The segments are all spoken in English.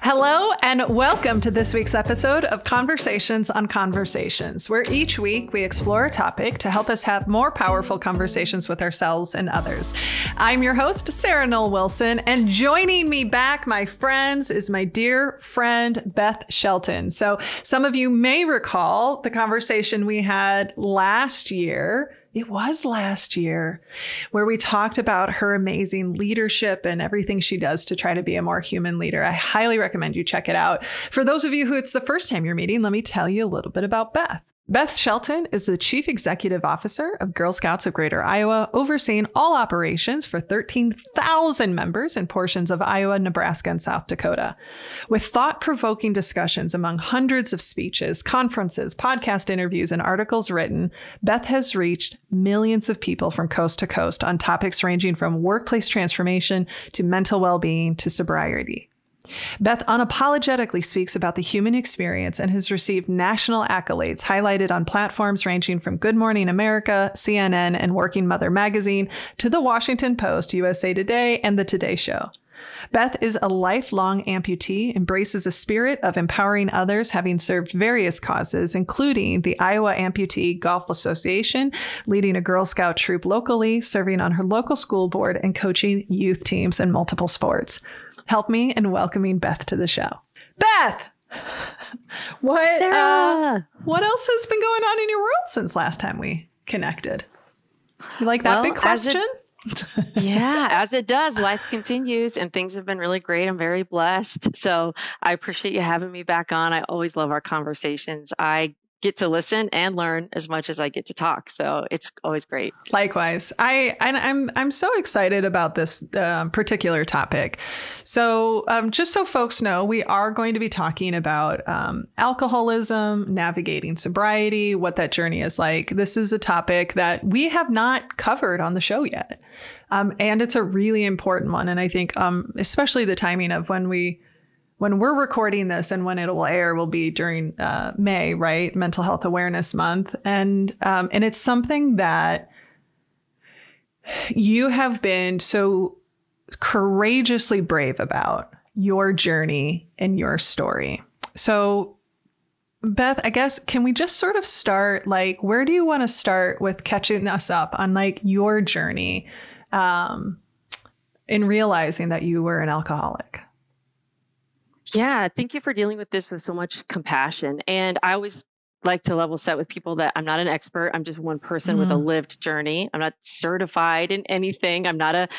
Hello and welcome to this week's episode of Conversations on Conversations, where each week we explore a topic to help us have more powerful conversations with ourselves and others. I'm your host, Sarah Noll Wilson, and joining me back, my friends, is my dear friend, Beth Shelton. So some of you may recall the conversation we had last year. It was last year where we talked about her amazing leadership and everything she does to try to be a more human leader. I highly recommend you check it out. For those of you who it's the first time you're meeting, let me tell you a little bit about Beth. Beth Shelton is the Chief Executive Officer of Girl Scouts of Greater Iowa, overseeing all operations for 13,000 members in portions of Iowa, Nebraska, and South Dakota. With thought-provoking discussions among hundreds of speeches, conferences, podcast interviews, and articles written, Beth has reached millions of people from coast to coast on topics ranging from workplace transformation to mental well-being to sobriety. Beth unapologetically speaks about the human experience and has received national accolades highlighted on platforms ranging from Good Morning America, CNN, and Working Mother magazine to the Washington Post, USA Today, and the Today Show. Beth is a lifelong amputee, embraces a spirit of empowering others, having served various causes, including the Iowa Amputee Golf Association, leading a Girl Scout troop locally, serving on her local school board, and coaching youth teams in multiple sports. Help me in welcoming Beth to the show. Beth, what else has been going on in your world since last time we connected? You like that big question? As it does, life continues and things have been really great. I'm very blessed. So I appreciate you having me back on. I always love our conversations. I get to listen and learn as much as I get to talk. So it's always great. Likewise. I'm so excited about this particular topic. So just so folks know, we are going to be talking about alcoholism, navigating sobriety, what that journey is like. This is a topic that we have not covered on the show yet. And it's a really important one. And I think especially the timing of when we're recording this and when it will air will be during May, right? Mental Health Awareness Month. And it's something that you have been so courageously brave about, your journey and your story. So Beth, I guess, can we just sort of start, like, where do you want to start with catching us up on like your journey in realizing that you were an alcoholic? Yeah, thank you for dealing with this with so much compassion. And I always like to level set with people that I'm not an expert. I'm just one person with a lived journey. I'm not certified in anything. I'm not a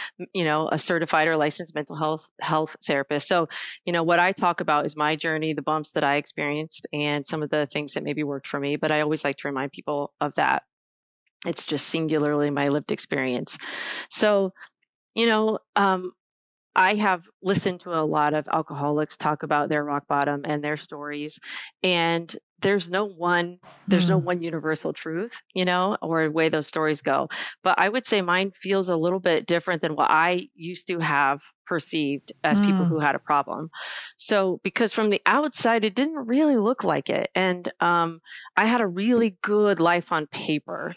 certified or licensed mental health therapist. So, what I talk about is my journey, the bumps that I experienced, and some of the things that maybe worked for me. But I always like to remind people of that. It's just singularly my lived experience. So, I have listened to a lot of alcoholics talk about their rock bottom and their stories, and there's no one universal truth, or way those stories go. But I would say mine feels a little bit different than what I used to have perceived as people who had a problem. So, because from the outside, it didn't really look like it. And I had a really good life on paper.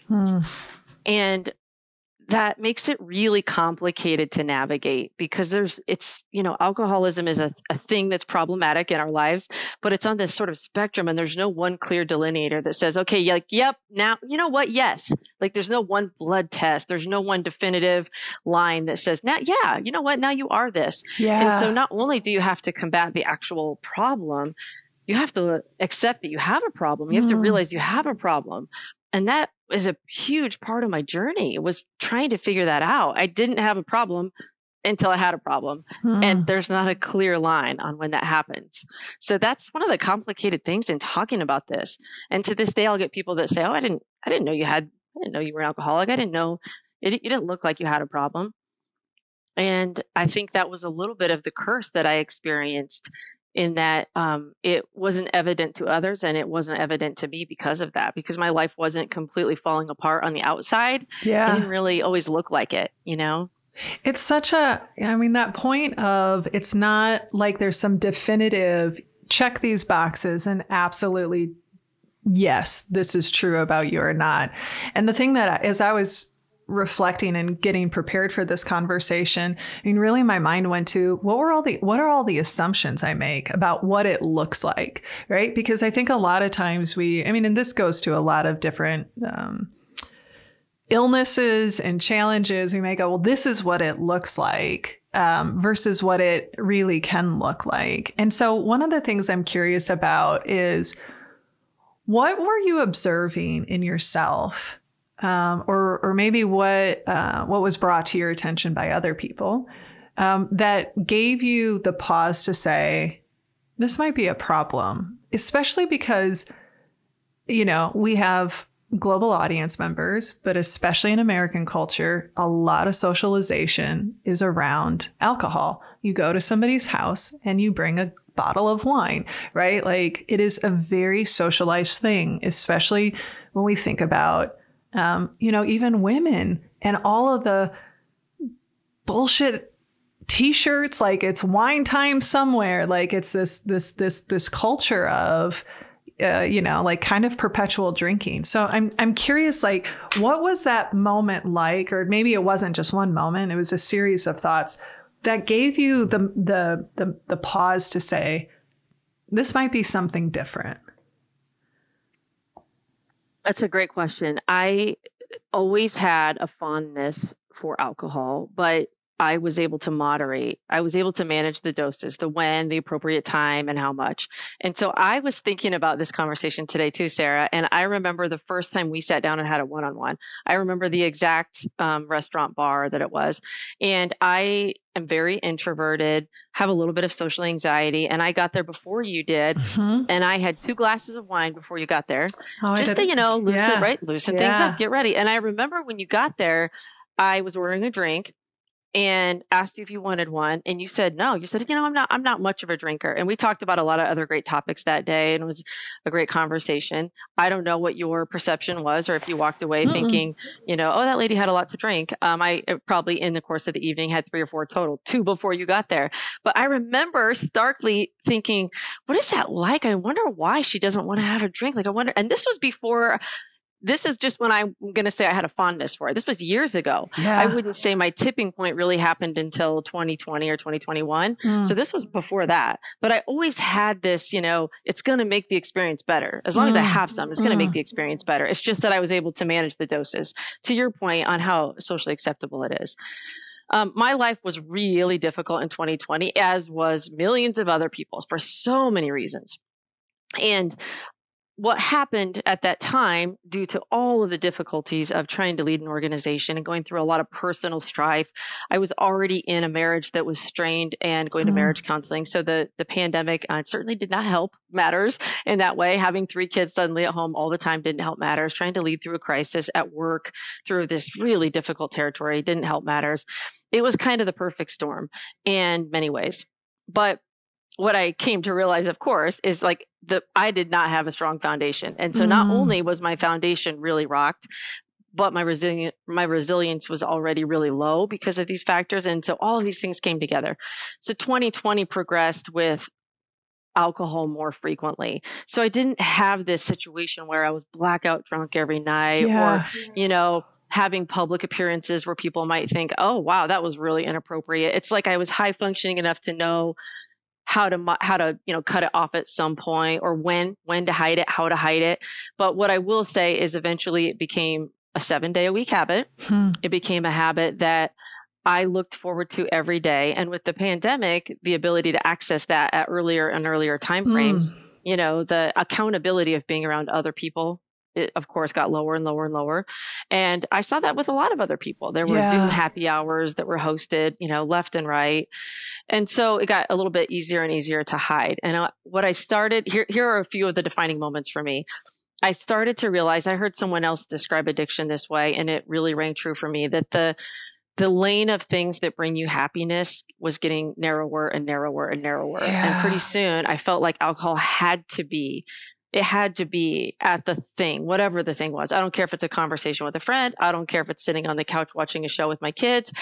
And that makes it really complicated to navigate because alcoholism is a thing that's problematic in our lives, but it's on this sort of spectrum and there's no one clear delineator that says, okay, yep, now, you know what? Yes. Like there's no one blood test. There's no one definitive line that says, now, yeah, you know what? Now you are this. Yeah. And so not only do you have to combat the actual problem, you have to accept that you have a problem. You have to realize you have a problem. And that is a huge part of my journey. It was trying to figure that out. I didn't have a problem until I had a problem. And there's not a clear line on when that happens. So that's one of the complicated things in talking about this. And to this day, I'll get people that say, oh, I didn't know you were an alcoholic. I didn't know you didn't look like you had a problem. And I think that was a little bit of the curse that I experienced in that it wasn't evident to others and it wasn't evident to me because of that, because my life wasn't completely falling apart on the outside. Yeah. It didn't really always look like it, It's such that point of, it's not like there's some definitive check these boxes and absolutely, yes, this is true about you or not. And the thing that as I was reflecting and getting prepared for this conversation, I mean, really my mind went to what are all the assumptions I make about what it looks like, right? Because I think a lot of times and this goes to a lot of different illnesses and challenges. We may go, well, this is what it looks like versus what it really can look like. And so one of the things I'm curious about is, what were you observing in yourself? Or maybe what was brought to your attention by other people that gave you the pause to say, this might be a problem, especially because, we have global audience members, but especially in American culture, a lot of socialization is around alcohol. You go to somebody's house and you bring a bottle of wine, right? Like, it is a very socialized thing, especially when we think about even women and all of the bullshit t-shirts, like it's wine time somewhere. Like it's this culture of, like kind of perpetual drinking. So I'm curious, like, what was that moment like? Or maybe it wasn't just one moment. It was a series of thoughts that gave you the pause to say, this might be something different. That's a great question. I always had a fondness for alcohol, but I was able to moderate. I was able to manage the doses, the when, the appropriate time, and how much. And so I was thinking about this conversation today too, Sarah. And I remember the first time we sat down and had a one-on-one. I remember the exact restaurant bar that it was. And I am very introverted, have a little bit of social anxiety. And I got there before you did. Mm-hmm. And I had 2 glasses of wine before you got there. Oh, just to, loosen things up, get ready. And I remember when you got there, I was ordering a drink and asked you if you wanted one, and you said no. You said, I'm not much of a drinker. And we talked about a lot of other great topics that day, and it was a great conversation. I don't know what your perception was, or if you walked away thinking, oh, that lady had a lot to drink. I probably in the course of the evening had 3 or 4 total, 2 before you got there. But I remember starkly thinking, what is that like? I wonder why she doesn't want to have a drink. Like, I wonder, and this was before. This is just when I'm going to say I had a fondness for it. This was years ago. Yeah. I wouldn't say my tipping point really happened until 2020 or 2021. So this was before that. But I always had this, it's going to make the experience better. As long as I have some, it's going to make the experience better. It's just that I was able to manage the doses. To your point on how socially acceptable it is. My life was really difficult in 2020, as was millions of other people's, for so many reasons. And what happened at that time, due to all of the difficulties of trying to lead an organization and going through a lot of personal strife, I was already in a marriage that was strained and going to marriage counseling. So the pandemic certainly did not help matters in that way. Having 3 kids suddenly at home all the time didn't help matters. Trying to lead through a crisis at work through this really difficult territory didn't help matters. It was kind of the perfect storm in many ways. But what I came to realize, of course, is I did not have a strong foundation. And so not only was my foundation really rocked, but my resilience was already really low because of these factors. And so all of these things came together. So 2020 progressed with alcohol more frequently. So I didn't have this situation where I was blackout drunk every night or, having public appearances where people might think, oh, wow, that was really inappropriate. It's like I was high functioning enough to know how to cut it off at some point, or when to hide it, how to hide it. But what I will say is eventually it became a 7-day-a-week habit. It became a habit that I looked forward to every day. And with the pandemic, the ability to access that at earlier and earlier timeframes, the accountability of being around other people, it of course got lower and lower and lower. And I saw that with a lot of other people. There were Zoom happy hours that were hosted, left and right. And so it got a little bit easier and easier to hide. And what I started, here are a few of the defining moments for me. I started to realize, I heard someone else describe addiction this way, and it really rang true for me, that the lane of things that bring you happiness was getting narrower and narrower and narrower. Yeah. And pretty soon I felt like alcohol had to be at the thing, whatever the thing was. I don't care if it's a conversation with a friend. I don't care if it's sitting on the couch watching a show with my kids.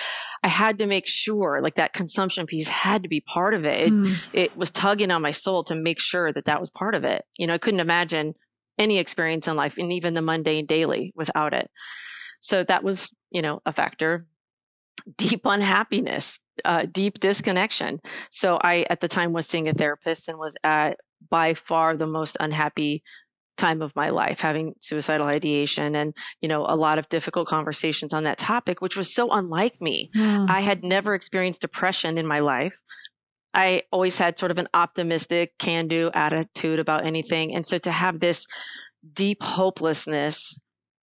I had to make sure that consumption piece had to be part of it. It was tugging on my soul to make sure that was part of it. I couldn't imagine any experience in life, and even the mundane daily, without it. So that was, a factor. Deep unhappiness, deep disconnection. So I, at the time, was seeing a therapist and was at by far the most unhappy time of my life, having suicidal ideation and, a lot of difficult conversations on that topic, which was so unlike me. I had never experienced depression in my life. I always had sort of an optimistic, can-do attitude about anything. And so to have this deep hopelessness,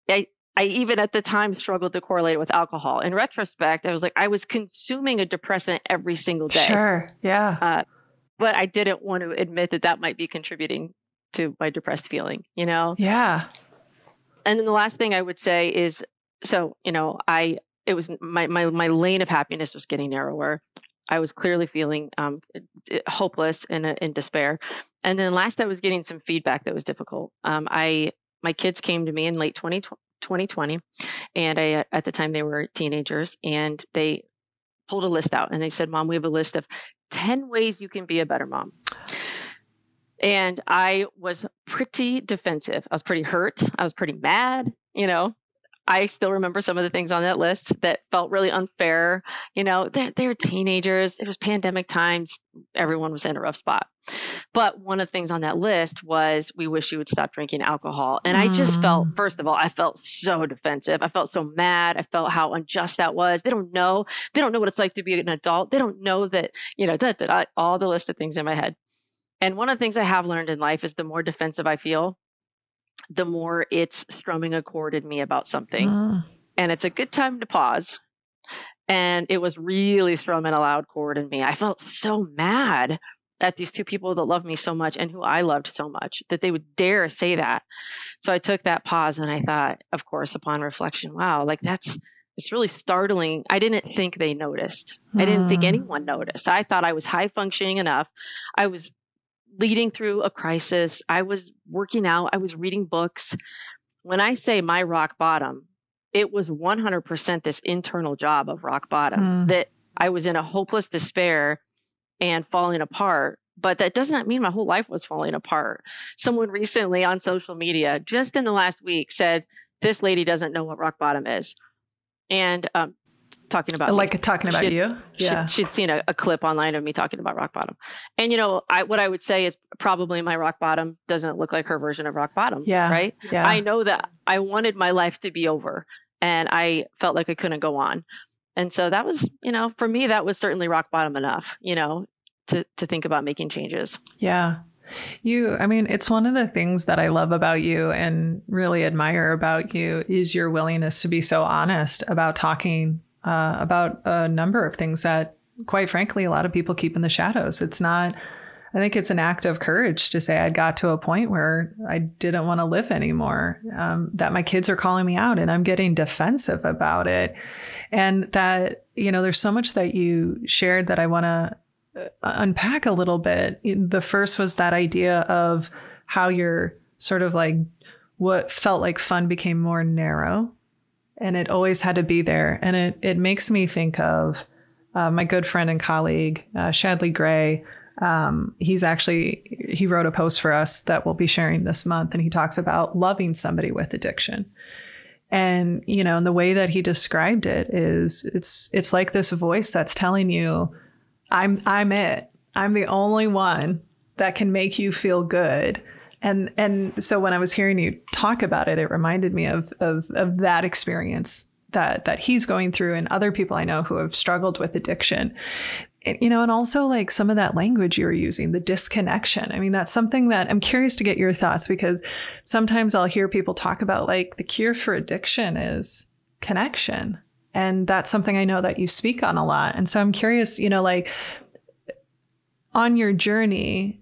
I even at the time struggled to correlate it with alcohol. In retrospect, I was like, I was consuming a depressant every single day. Sure. Yeah. But I didn't want to admit that might be contributing to my depressed feeling, Yeah. And then the last thing I would say is, so, it was my lane of happiness was getting narrower. I was clearly feeling hopeless and in despair. And then last, I was getting some feedback that was difficult. My kids came to me in late 2020, and at the time they were teenagers, and they pulled a list out and they said, "Mom, we have a list of 10 ways you can be a better mom." And I was pretty defensive. I was pretty hurt. I was pretty mad. I still remember some of the things on that list that felt really unfair. They're teenagers. It was pandemic times. Everyone was in a rough spot. But one of the things on that list was, we wish you would stop drinking alcohol. And I just felt, first of all, I felt so defensive. I felt so mad. I felt how unjust that was. They don't know what it's like to be an adult. They don't know that, all the list of things in my head. And one of the things I have learned in life is the more defensive I feel, the more it's strumming a chord in me about something. And it's a good time to pause. And it was really strumming a loud chord in me. I felt so mad at these two people that love me so much and who I loved so much, that they would dare say that. So I took that pause and I thought, of course, upon reflection, wow, it's really startling. I didn't think they noticed. I didn't think anyone noticed. I thought I was high functioning enough. I was leading through a crisis. I was working out. I was reading books. When I say my rock bottom, it was 100% this internal job of rock bottom, that I was in a hopeless despair and falling apart. But that does not mean my whole life was falling apart. Someone recently on social media, just in the last week, said, "This lady doesn't know what rock bottom is." And talking about you. Yeah. She'd seen a clip online of me talking about rock bottom. And, what I would say is probably my rock bottom doesn't look like her version of rock bottom. Yeah. Right. Yeah. I know that I wanted my life to be over and I felt like I couldn't go on. And so that was, for me, that was certainly rock bottom enough, to think about making changes. Yeah. It's one of the things that I love about you and really admire about you is your willingness to be so honest about talking about a number of things that, quite frankly, a lot of people keep in the shadows. I think it's an act of courage to say I got to a point where I didn't want to live anymore, that my kids are calling me out and I'm getting defensive about it. And that, there's so much that you shared that I want to unpack a little bit. The first was that idea of how you're sort of like what felt like fun became more narrow. And it always had to be there. And it makes me think of my good friend and colleague, Shadley Gray. He wrote a post for us that we'll be sharing this month. And he talks about loving somebody with addiction. And, and the way that he described it is it's like this voice that's telling you, I'm it. I'm the only one that can make you feel good. And so when I was hearing you talk about it, it reminded me of that experience that he's going through and other people I know who have struggled with addiction. And also like some of that language you were using, the disconnection. That's something that I'm curious to get your thoughts, because sometimes I'll hear people talk about like the cure for addiction is connection. And that's something I know that you speak on a lot. And so I'm curious, like on your journey,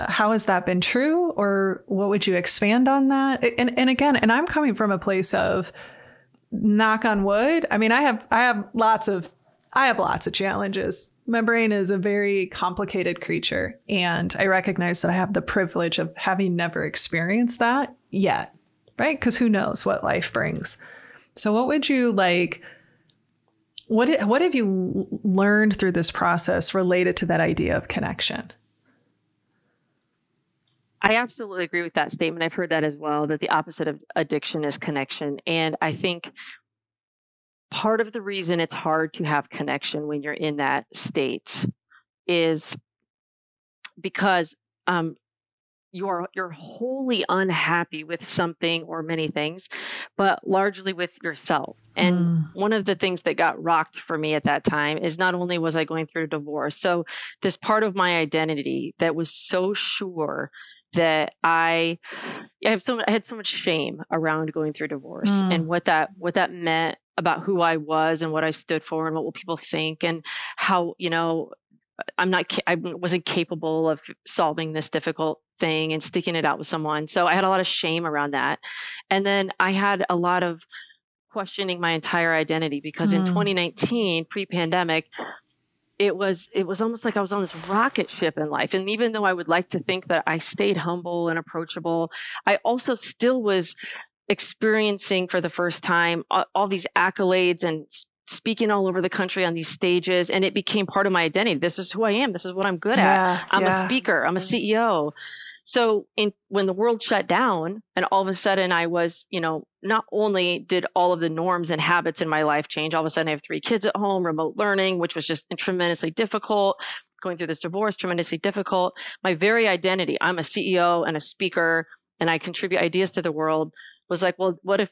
how has that been true, or what would you expand on that? And again, I'm coming from a place of knock on wood. I have lots of challenges. My brain is a very complicated creature, and I recognize that I have the privilege of having never experienced that yet, right? Because who knows what life brings. So what would you like? What have you learned through this process related to that idea of connection? I absolutely agree with that statement. I've heard that as well, that the opposite of addiction is connection. And I think part of the reason it's hard to have connection when you're in that state is because you're wholly unhappy with something or many things, but largely with yourself. And one of the things that got rocked for me at that time is not only was I going through a divorce, so this part of my identity that was so sure that I had so much shame around going through divorce and what that meant about who I was and what I stood for and what will people think and how, I wasn't capable of solving this difficult thing and sticking it out with someone. So I had a lot of shame around that. And then I had a lot of questioning my entire identity because in 2019, pre-pandemic, it was almost like I was on this rocket ship in life. And even though I would like to think that I stayed humble and approachable, I also still was experiencing for the first time all these accolades and speaking all over the country on these stages. And it became part of my identity. This is who I am. This is what I'm good at. I'm a speaker. I'm a CEO. So when the world shut down and all of a sudden I was, not only did all of the norms and habits in my life change, all of a sudden I have 3 kids at home, remote learning, which was just tremendously difficult. Going through this divorce, tremendously difficult. My very identity, I'm a CEO and a speaker and I contribute ideas to the world, was like, well, what if,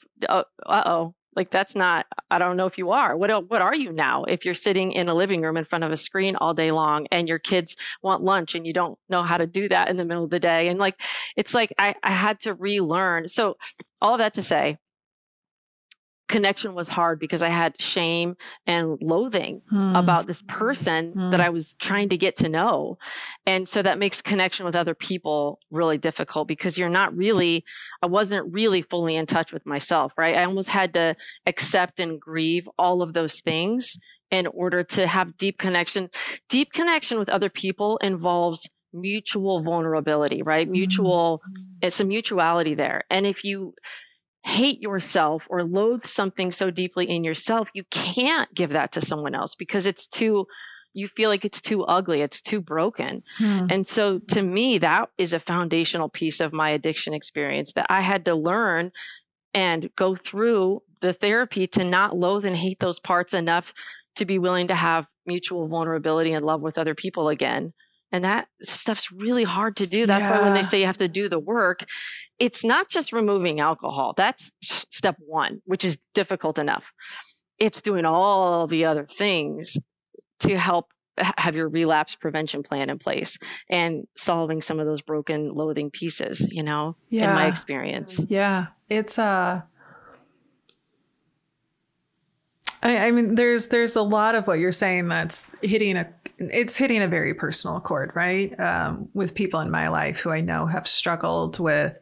like that's not, I don't know if you are. What are you now if you're sitting in a living room in front of a screen all day long and your kids want lunch and you don't know how to do that in the middle of the day? And like, it's like I had to relearn. So all of that to say, connection was hard because I had shame and loathing about this person that I was trying to get to know. And so that makes connection with other people really difficult because I wasn't really fully in touch with myself, right? I almost had to accept and grieve all of those things in order to have deep connection. Deep connection with other people involves mutual vulnerability, right? It's a mutuality there. And if you hate yourself or loathe something so deeply in yourself, you can't give that to someone else because you feel like it's too ugly, it's too broken. And so to me, that is a foundational piece of my addiction experience that I had to learn and go through the therapy to not loathe and hate those parts enough to be willing to have mutual vulnerability and love with other people again. And that stuff's really hard to do. That's why when they say you have to do the work, it's not just removing alcohol. That's step 1, which is difficult enough. It's doing all the other things to help have your relapse prevention plan in place and solving some of those broken, loathing pieces, in my experience. Yeah. It's, I mean, there's a lot of what you're saying that's hitting a very personal chord, right? With people in my life who I know have struggled with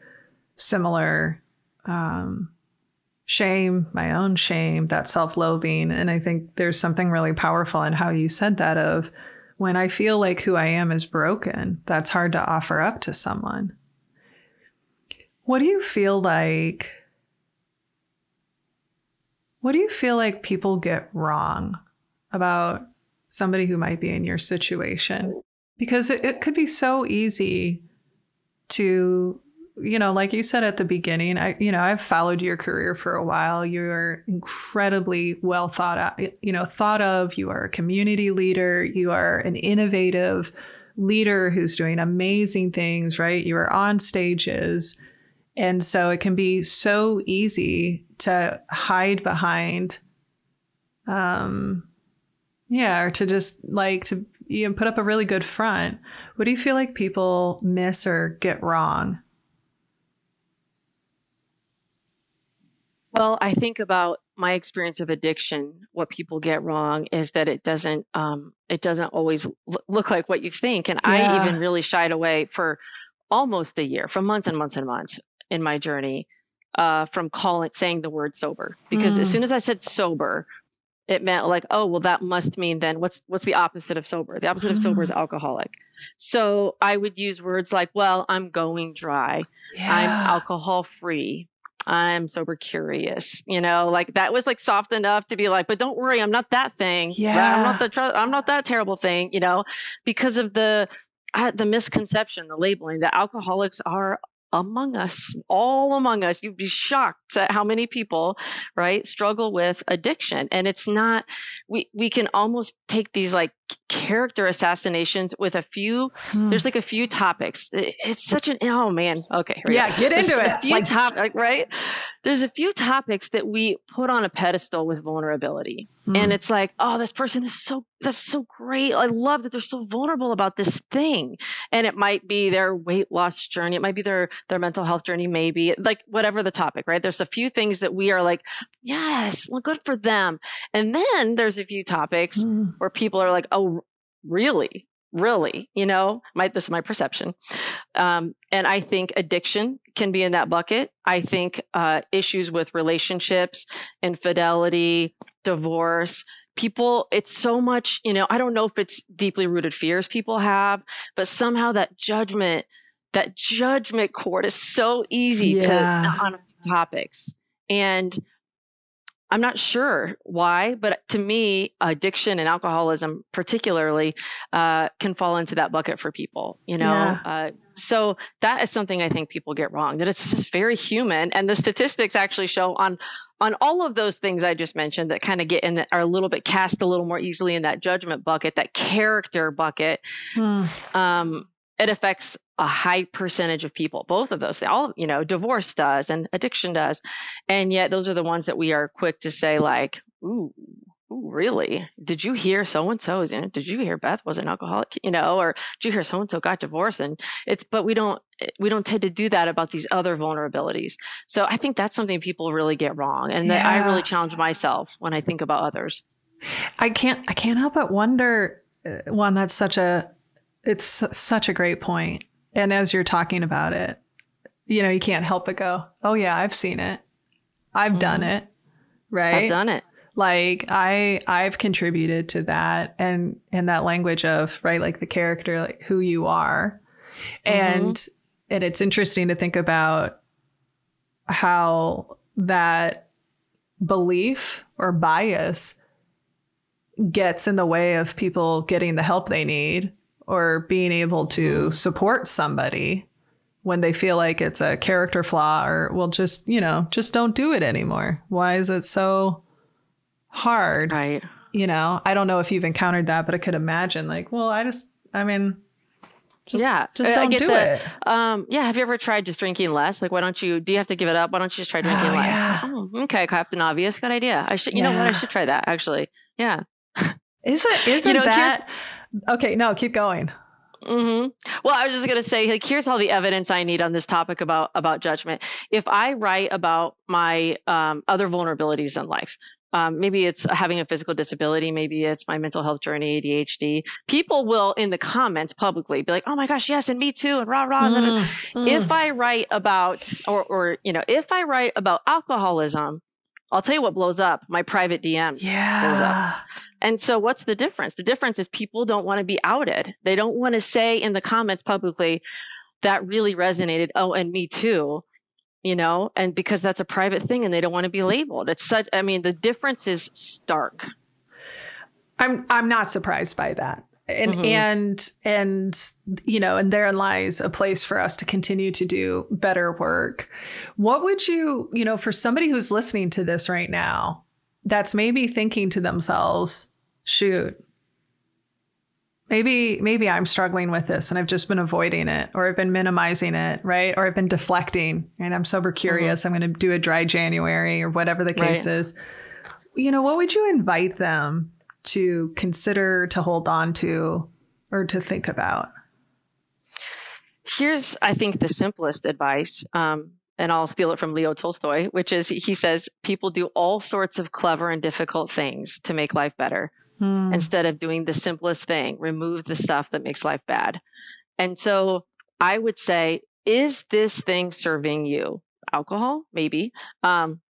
similar shame, my own shame, that self-loathing. And I think there's something really powerful in how you said that of when I feel like who I am is broken, that's hard to offer up to someone. What do you feel like people get wrong about somebody who might be in your situation? Because it could be so easy to, like you said at the beginning, I've followed your career for a while. You're incredibly well thought of. You are a community leader. You are an innovative leader who's doing amazing things, right? You are on stages. And so it can be so easy to hide behind, or to just put up a really good front. What do you feel like people miss or get wrong? Well, I think about my experience of addiction. What people get wrong is that it doesn't always look like what you think. And I even really shied away for almost a year, for months and months and months in my journey, from saying the word sober, because as soon as I said sober, it meant like, oh, well, that must mean then what's the opposite of sober? The opposite of sober is alcoholic. So I would use words like, well, I'm going dry. I'm alcohol free. I'm sober curious, like that was like soft enough to be like, but don't worry, I'm not that thing. Yeah. Right? I'm not that terrible thing, because of the misconception, the labeling that alcoholics are among us, all among us. You'd be shocked at how many people, right, struggle with addiction. And it's not, we can almost take these like character assassinations with a few, there's like a few topics. It's such an, oh man. Okay. Here we go. Get into it. A few right? There's a few topics that we put on a pedestal with vulnerability. And it's like, oh, this person is that's so great. I love that they're so vulnerable about this thing. And it might be their weight loss journey. It might be their mental health journey, maybe like whatever the topic, right? There's a few things that we are like, yes, well, good for them. And then there's a few topics where people are like, oh, really? Really? This is my perception. And I think addiction can be in that bucket. I think issues with relationships, infidelity, divorce, people, it's so much, I don't know if it's deeply rooted fears people have, but somehow that judgment cord is so easy to on topics. And I'm not sure why, but to me, addiction and alcoholism particularly can fall into that bucket for people, so that is something I think people get wrong, that it's just very human. And the statistics actually show on all of those things I just mentioned that kind of get in, are a little bit cast a little more easily in that judgment bucket, that character bucket. It affects a high percentage of people, both of those. All, divorce does and addiction does. And yet those are the ones that we are quick to say like, ooh, really? Did you hear so-and-so? Did you hear Beth was an alcoholic? Or did you hear so-and-so got divorced? And but we don't tend to do that about these other vulnerabilities. So I think that's something people really get wrong. And that I really challenge myself when I think about others. I can't help but wonder, Juan, that's such a great point. And as you're talking about it, you can't help but go, oh yeah, I've seen it. I've done it. Right. I've done it. Like I've contributed to that, and that language of, right, like the character, like who you are. And it's interesting to think about how that belief or bias gets in the way of people getting the help they need or being able to support somebody when they feel like it's a character flaw, or well, just don't do it anymore. Why is it so hard? Right. I don't know if you've encountered that, but I could imagine like, well, just don't do it. Have you ever tried just drinking less? Like, do you have to give it up? Why don't you just try drinking less? Yeah. Oh, okay. Captain Obvious. Good idea. I should, what? I should try that actually. Yeah. Isn't that, okay, no, keep going. Well, I was just going to say, like, here's all the evidence I need on this topic about judgment. If I write about my other vulnerabilities in life, maybe it's having a physical disability, maybe it's my mental health journey, ADHD, people will in the comments publicly be like, oh my gosh, yes, and me too, and rah, rah. If I write about, if I write about alcoholism, I'll tell you what blows up. My private DMs blows up. And so what's the difference? The difference is people don't want to be outed. They don't want to say in the comments publicly, that really resonated. Oh, and me too, and because that's a private thing and they don't want to be labeled. The difference is stark. I'm not surprised by that. And therein lies a place for us to continue to do better work. What would you, for somebody who's listening to this right now, that's maybe thinking to themselves, shoot, maybe I'm struggling with this and I've just been avoiding it, or I've been minimizing it, right? Or I've been deflecting, and I'm sober curious. I'm going to do a dry January or whatever the case is. What would you invite them to consider, to hold on to, or to think about? Here's, I think, the simplest advice, and I'll steal it from Leo Tolstoy, which is, he says, people do all sorts of clever and difficult things to make life better. Instead of doing the simplest thing, remove the stuff that makes life bad. And so I would say, is this thing serving you? Alcohol? Maybe.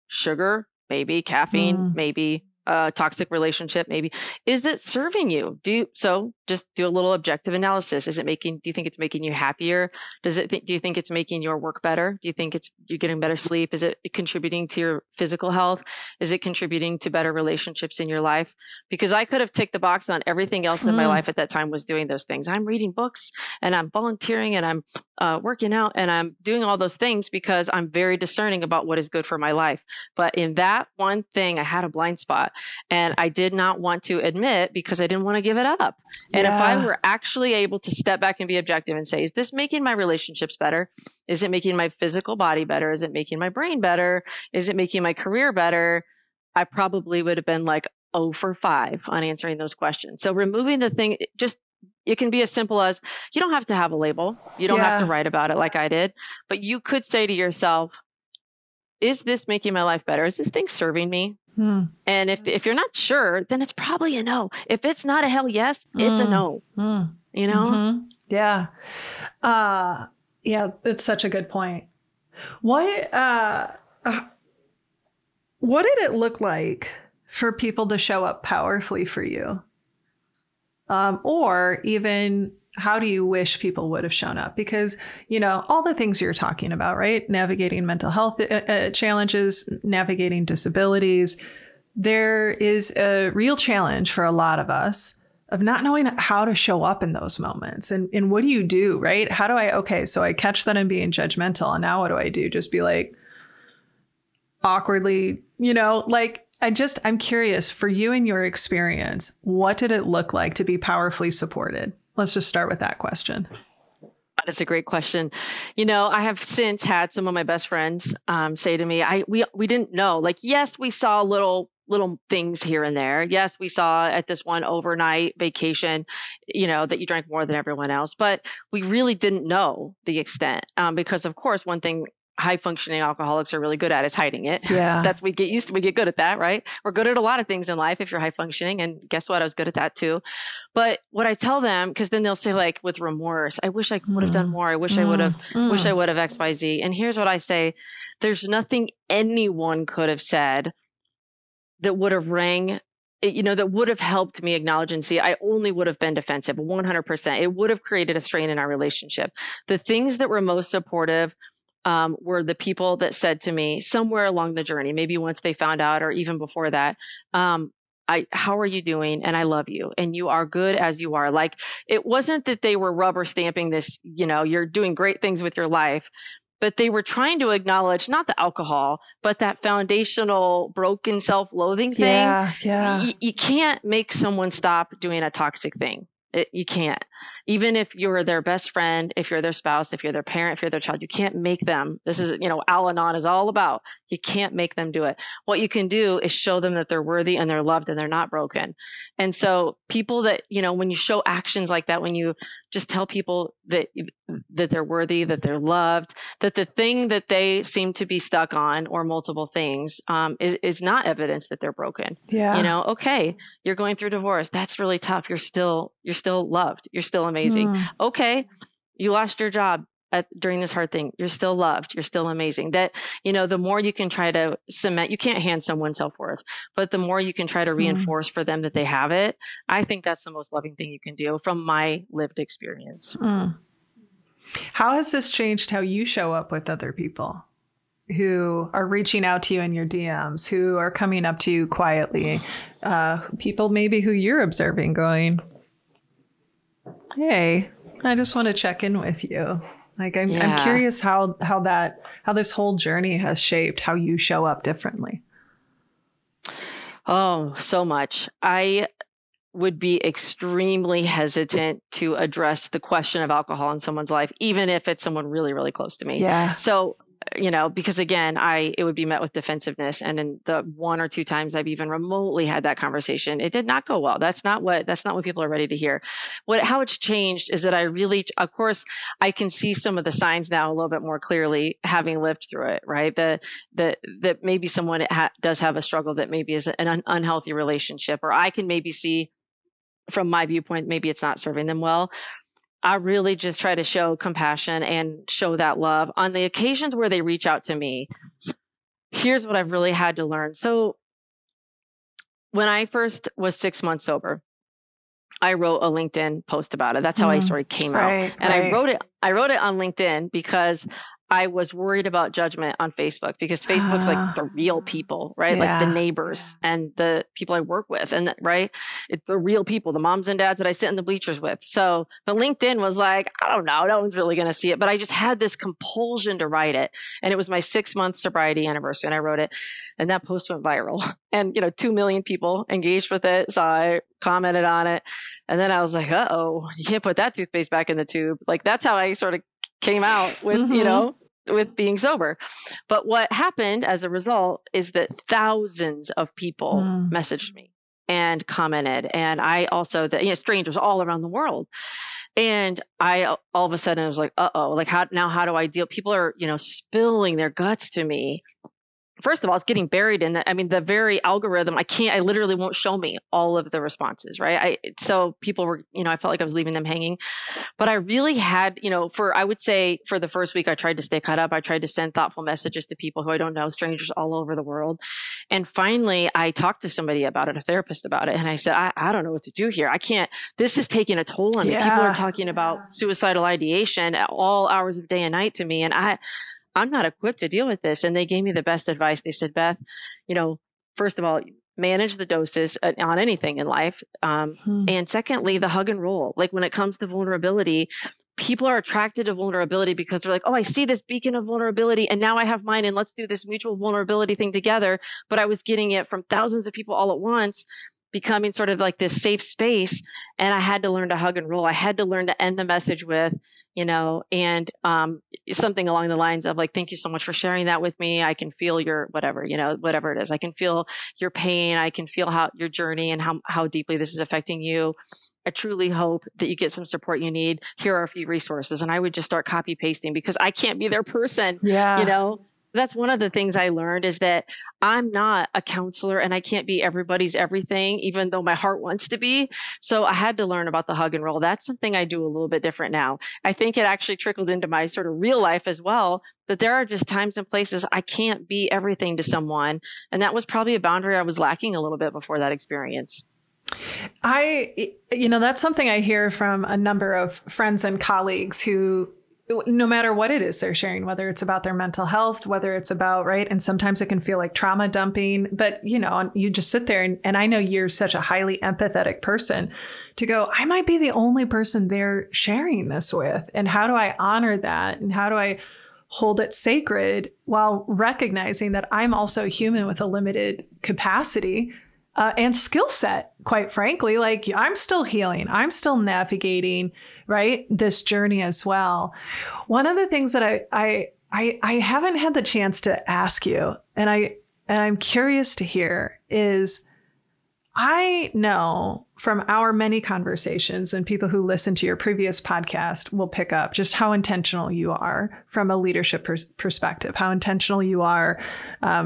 Sugar? Maybe. Caffeine? Maybe. a toxic relationship, maybe, is it serving you? Just do a little objective analysis. Do you think it's making you happier? Do you think it's making your work better? Do you think you're getting better sleep? Is it contributing to your physical health? Is it contributing to better relationships in your life? Because I could have ticked the box on everything else in my life at that time was doing those things. I'm reading books and I'm volunteering and I'm working out and I'm doing all those things because I'm very discerning about what is good for my life. But in that one thing, I had a blind spot and I did not want to admit because I didn't want to give it up. And if I were actually able to step back and be objective and say, is this making my relationships better? Is it making my physical body better? Is it making my brain better? Is it making my career better? I probably would have been like 0 for 5 on answering those questions. So removing the thing, it can be as simple as, you don't have to have a label. You don't have to write about it like I did, but you could say to yourself, is this making my life better? Is this thing serving me? And if you're not sure, then it's probably a no. If it's not a hell yes, it's a no. You know? Yeah. Yeah, it's such a good point. What did it look like for people to show up powerfully for you? Or even how do you wish people would have shown up? Because, all the things you're talking about, right? Navigating mental health challenges, navigating disabilities. There is a real challenge for a lot of us of not knowing how to show up in those moments. And what do you do, right? How do so I catch that I'm being judgmental. And now what do I do? Just be like awkwardly, I'm curious, for you and your experience, what did it look like to be powerfully supported? Let's just start with that question. That's a great question. I have since had some of my best friends say to me, we didn't know, yes, we saw little things here and there. Yes, we saw at this one overnight vacation, that you drank more than everyone else, but we really didn't know the extent because, of course, one thing high functioning alcoholics are really good at is hiding it. Yeah. We get good at that, right? We're good at a lot of things in life if you're high functioning. And guess what? I was good at that too. But what I tell them, because then they'll say with remorse, I wish I would have done more. I wish I would have X, Y, Z. And here's what I say. There's nothing anyone could have said that would have that would have helped me acknowledge and see. I only would have been defensive 100%. It would have created a strain in our relationship. The things that were most supportive were the people that said to me somewhere along the journey, maybe once they found out or even before that, how are you doing? And I love you. And you are good as you are. It wasn't that they were rubber stamping this, you're doing great things with your life, but they were trying to acknowledge not the alcohol, but that foundational broken self-loathing thing. Yeah. You can't make someone stop doing a toxic thing. You can't. Even if you're their best friend, if you're their spouse, if you're their parent, if you're their child, you can't make them. This is, Al-Anon is all about. You can't make them do it. What you can do is show them that they're worthy and they're loved and they're not broken. And so people that, when you show actions like that, when you just tell people that they're worthy, that they're loved, that the thing that they seem to be stuck on or multiple things is not evidence that they're broken. Yeah. Okay, you're going through divorce. That's really tough. You're still loved. You're still amazing. Okay, you lost your job during this hard thing. You're still loved. You're still amazing. That, the more you can try to cement, you can't hand someone self-worth, but the more you can try to reinforce for them that they have it, I think that's the most loving thing you can do from my lived experience. How has this changed how you show up with other people who are reaching out to you in your DMs, who are coming up to you quietly, people maybe who you're observing going, hey, I just want to check in with you. I'm curious how this whole journey has shaped how you show up differently. Oh, so much. I would be extremely hesitant to address the question of alcohol in someone's life, even if it's someone really, really close to me. Yeah. So, because again, it would be met with defensiveness. And in the 1 or 2 times I've even remotely had that conversation, it did not go well. That's not what people are ready to hear. How it's changed is that of course, I can see some of the signs now a little bit more clearly, having lived through it, right? That maybe someone does have a struggle that maybe is an unhealthy relationship, or I can maybe see from my viewpoint, maybe it's not serving them well. I really just try to show compassion and show that love on the occasions where they reach out to me. Here's what I've really had to learn. So when I first was 6 months sober, I wrote a LinkedIn post about it. That's how I sort of came out. And I wrote it on LinkedIn because I was worried about judgment on Facebook, because Facebook's like the real people, right? Like the neighbors and the people I work with, and right? It's the real people, the moms and dads that I sit in the bleachers with. So, but LinkedIn was like, I don't know, no one's really going to see it, but I just had this compulsion to write it. And it was my 6-month sobriety anniversary, and I wrote it, and that post went viral, and 2 million people engaged with it. So I commented on it, and then I was like, uh-oh, you can't put that toothpaste back in the tube. Like, that's how I sort of came out with, with being sober. But what happened as a result is that thousands of people messaged me and commented. And I also, strangers all around the world. And I, all of a sudden, I was like, uh-oh, like how do I deal? People are, spilling their guts to me. First of all, it's getting buried in the very algorithm. I literally won't show me all of the responses, right? So people were, I felt like I was leaving them hanging, but I really had, I would say for the first week, I tried to stay caught up. I tried to send thoughtful messages to people who I don't know, strangers all over the world. And finally, I talked to somebody about it, a therapist about it. And I said, I don't know what to do here. This is taking a toll on me. People are talking about suicidal ideation at all hours of day and night to me. And I'm not equipped to deal with this. And they gave me the best advice. They said, Beth, first of all, manage the doses on anything in life. And secondly, the hug and roll. Like when it comes to vulnerability, people are attracted to vulnerability because they're like, oh, I see this beacon of vulnerability and now I have mine, and let's do this mutual vulnerability thing together. But I was getting it from thousands of people all at once, becoming sort of like this safe space. And I had to learn to hug and roll. I had to learn to end the message with, and something along the lines of like, thank you so much for sharing that with me. I can feel your whatever it is. I can feel your pain. I can feel your journey and how deeply this is affecting you. I truly hope that you get some support you need. Here are a few resources. And I would just start copy pasting because I can't be their person. That's one of the things I learned, is that I'm not a counselor and I can't be everybody's everything, even though my heart wants to be. So I had to learn about the hug and roll. That's something I do a little bit different now. I think it actually trickled into my sort of real life as well, that there are just times and places I can't be everything to someone. And that was probably a boundary I was lacking a little bit before that experience. That's something I hear from a number of friends and colleagues who, no matter what it is they're sharing, whether it's about their mental health, whether it's about, right. And sometimes it can feel like trauma dumping, but you just sit there and I know you're such a highly empathetic person to go, I might be the only person they're sharing this with. And how do I honor that? And how do I hold it sacred while recognizing that I'm also human with a limited capacity and skill set, quite frankly. Like I'm still healing. I'm still navigating, right, this journey as well. One of the things that I haven't had the chance to ask you, and I'm curious to hear, is I know from our many conversations, and people who listen to your previous podcast will pick up just how intentional you are from a leadership perspective, how intentional you are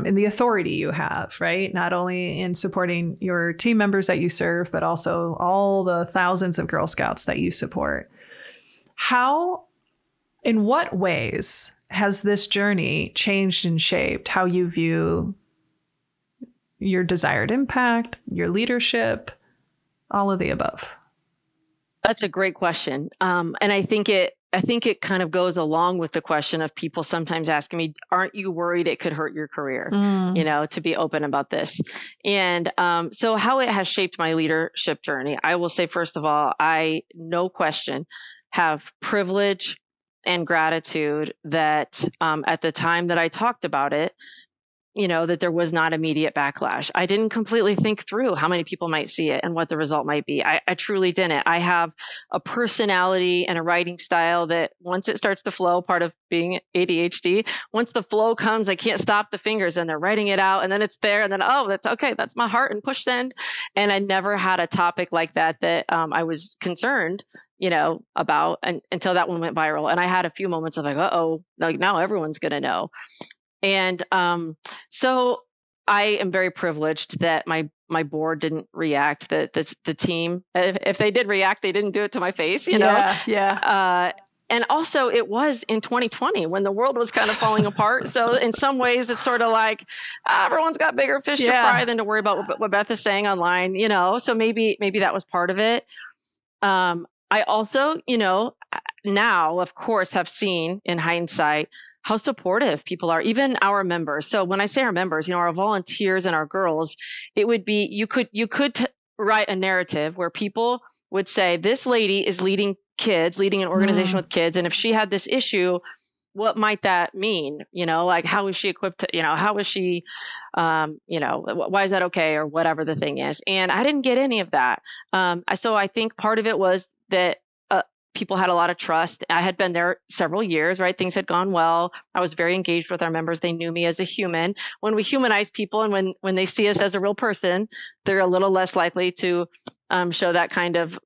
in the authority you have, right? Not only in supporting your team members that you serve, but also all the thousands of Girl Scouts that you support. In what ways has this journey changed and shaped how you view your desired impact, your leadership, all of the above? That's a great question. And I think it kind of goes along with the question of people sometimes asking me, aren't you worried it could hurt your career, to be open about this? And so how it has shaped my leadership journey, I will say, first of all, I, no question, have privilege and gratitude that at the time that I talked about it, that there was not immediate backlash. I didn't completely think through how many people might see it and what the result might be. I truly didn't. I have a personality and a writing style that once it starts to flow, part of being ADHD, once the flow comes, I can't stop the fingers and they're writing it out and then it's there and then, oh, that's okay. That's my heart and push send. And I never had a topic like that I was concerned about until that one went viral. And I had a few moments of like, uh-oh, like now everyone's going to know. And so I am very privileged that my board didn't react, that the team, if they did react, they didn't do it to my face, Yeah. And also it was in 2020 when the world was kind of falling apart. So in some ways it's sort of like everyone's got bigger fish to fry than to worry about what Beth is saying online, so maybe that was part of it. I also, now of course have seen in hindsight how supportive people are, even our members. So when I say our members, our volunteers and our girls, it would be, you could write a narrative where people would say, this lady is leading an organization with kids. And if she had this issue, what might that mean? Like, how is she equipped to, how is she, why is that okay? Or whatever the thing is. And I didn't get any of that. So I think part of it was that people had a lot of trust. I had been there several years, right? Things had gone well. I was very engaged with our members. They knew me as a human. When we humanize people and when they see us as a real person, they're a little less likely to show that kind of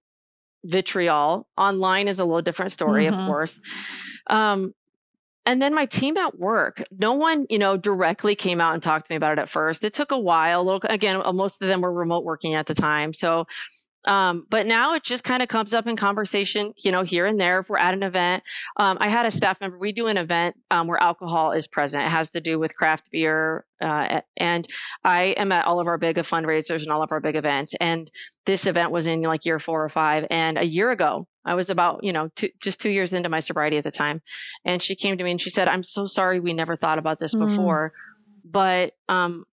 vitriol. Online is a little different story, of course. And then my team at work, no one, directly came out and talked to me about it at first. It took a while. Again, most of them were remote working at the time. So, but now it just kind of comes up in conversation, here and there. If we're at an event, I had a staff member, we do an event where alcohol is present. It has to do with craft beer. And I am at all of our big fundraisers and all of our big events. And this event was in like year 4 or 5. And a year ago, I was about, just 2 years into my sobriety at the time. And she came to me and she said, I'm so sorry we never thought about this before, but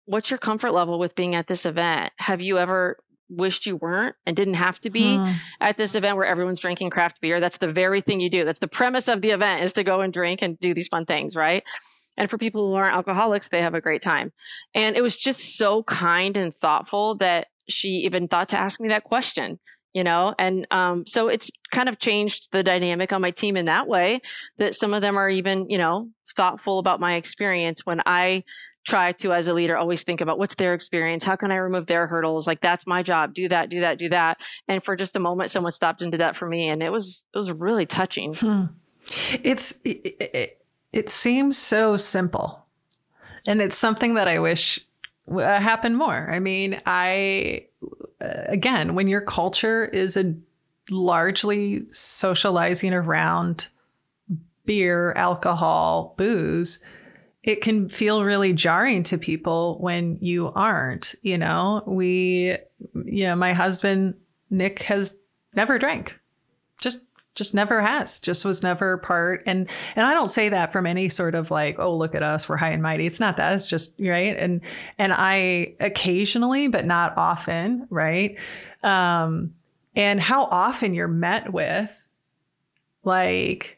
what's your comfort level with being at this event? Have you ever wished you weren't and didn't have to be at this event where everyone's drinking craft beer? That's the very thing you do. That's the premise of the event, is to go and drink and do these fun things, right? And for people who aren't alcoholics, they have a great time. And it was just so kind and thoughtful that she even thought to ask me that question, and so it's kind of changed the dynamic on my team in that way, that some of them are even, thoughtful about my experience when I try to, as a leader, always think about what's their experience. How can I remove their hurdles? Like, that's my job. Do that, do that, do that. And for just a moment, someone stopped and did that for me. And it was really touching. It seems so simple, and it's something that I wish happened more. I mean, again, when your culture is largely socializing around beer, alcohol, booze, it can feel really jarring to people when you aren't. My husband, Nick, has never drank. Just never has, just was never part. And I don't say that from any sort of like, oh, look at us, we're high and mighty. It's not that. It's just, right. And I occasionally, but not often. Right. And how often you're met with like,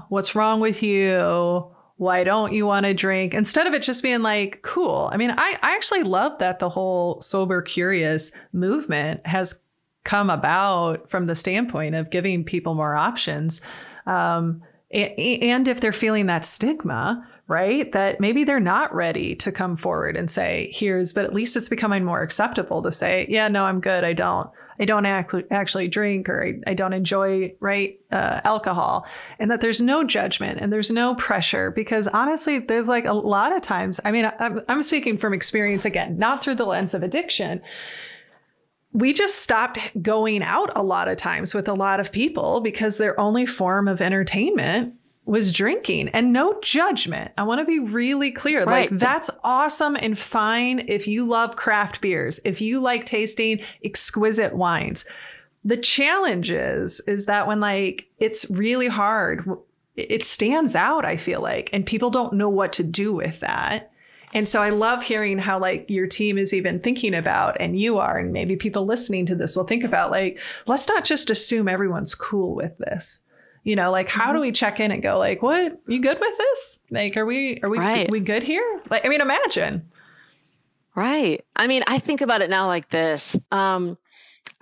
what's wrong with you? Why don't you want to drink? Instead of it just being like, cool. I mean, I actually love that the whole sober curious movement has come about from the standpoint of giving people more options. And if they're feeling that stigma, right, that maybe they're not ready to come forward and say, but at least it's becoming more acceptable to say, yeah, no, I'm good. I don't actually drink, or I don't enjoy, right, alcohol, and that there's no judgment and there's no pressure, because honestly, there's like a lot of times, I mean, I'm speaking from experience, again, not through the lens of addiction. We just stopped going out a lot of times with a lot of people because their only form of entertainment was drinking, and no judgment. I want to be really clear. Right. Like, that's awesome and fine if you love craft beers, if you like tasting exquisite wines. The challenge is that when like it's really hard, it stands out, I feel like, and people don't know what to do with that. And so I love hearing how like your team is even thinking about, and you are, and maybe people listening to this will think about, like, let's not just assume everyone's cool with this. Like, how do we check in and go like, what, you good with this? Like, are we right. we good here? Like, I mean, imagine. Right. I mean, I think about it now like this.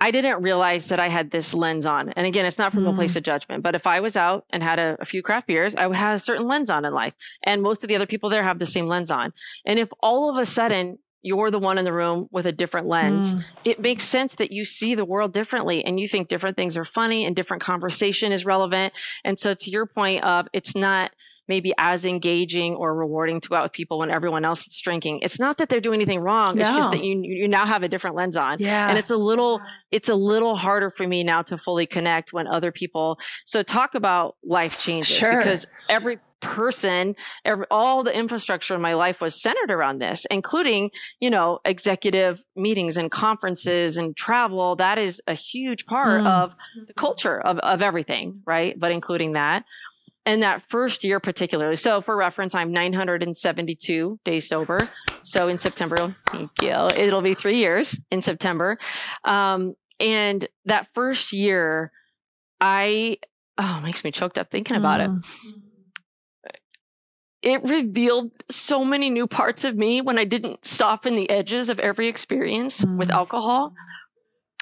I didn't realize that I had this lens on. And again, it's not from a place of judgment, but if I was out and had a few craft beers, I would have a certain lens on in life. And most of the other people there have the same lens on. And if all of a sudden you're the one in the room with a different lens, it makes sense that you see the world differently and you think different things are funny and different conversation is relevant. And so to your point of, it's not maybe as engaging or rewarding to go out with people when everyone else is drinking. It's not that they're doing anything wrong. No. It's just that you now have a different lens on. Yeah. And it's a little harder for me now to fully connect when other people. So talk about life changes, because every person, all the infrastructure in my life was centered around this, including, executive meetings and conferences and travel. That is a huge part of the culture of everything, right? But including that. And that first year particularly. So for reference, I'm 972 days sober. So in September, thank you, it'll be 3 years in September. And that first year, it makes me choked up thinking about it. It revealed so many new parts of me when I didn't soften the edges of every experience with alcohol.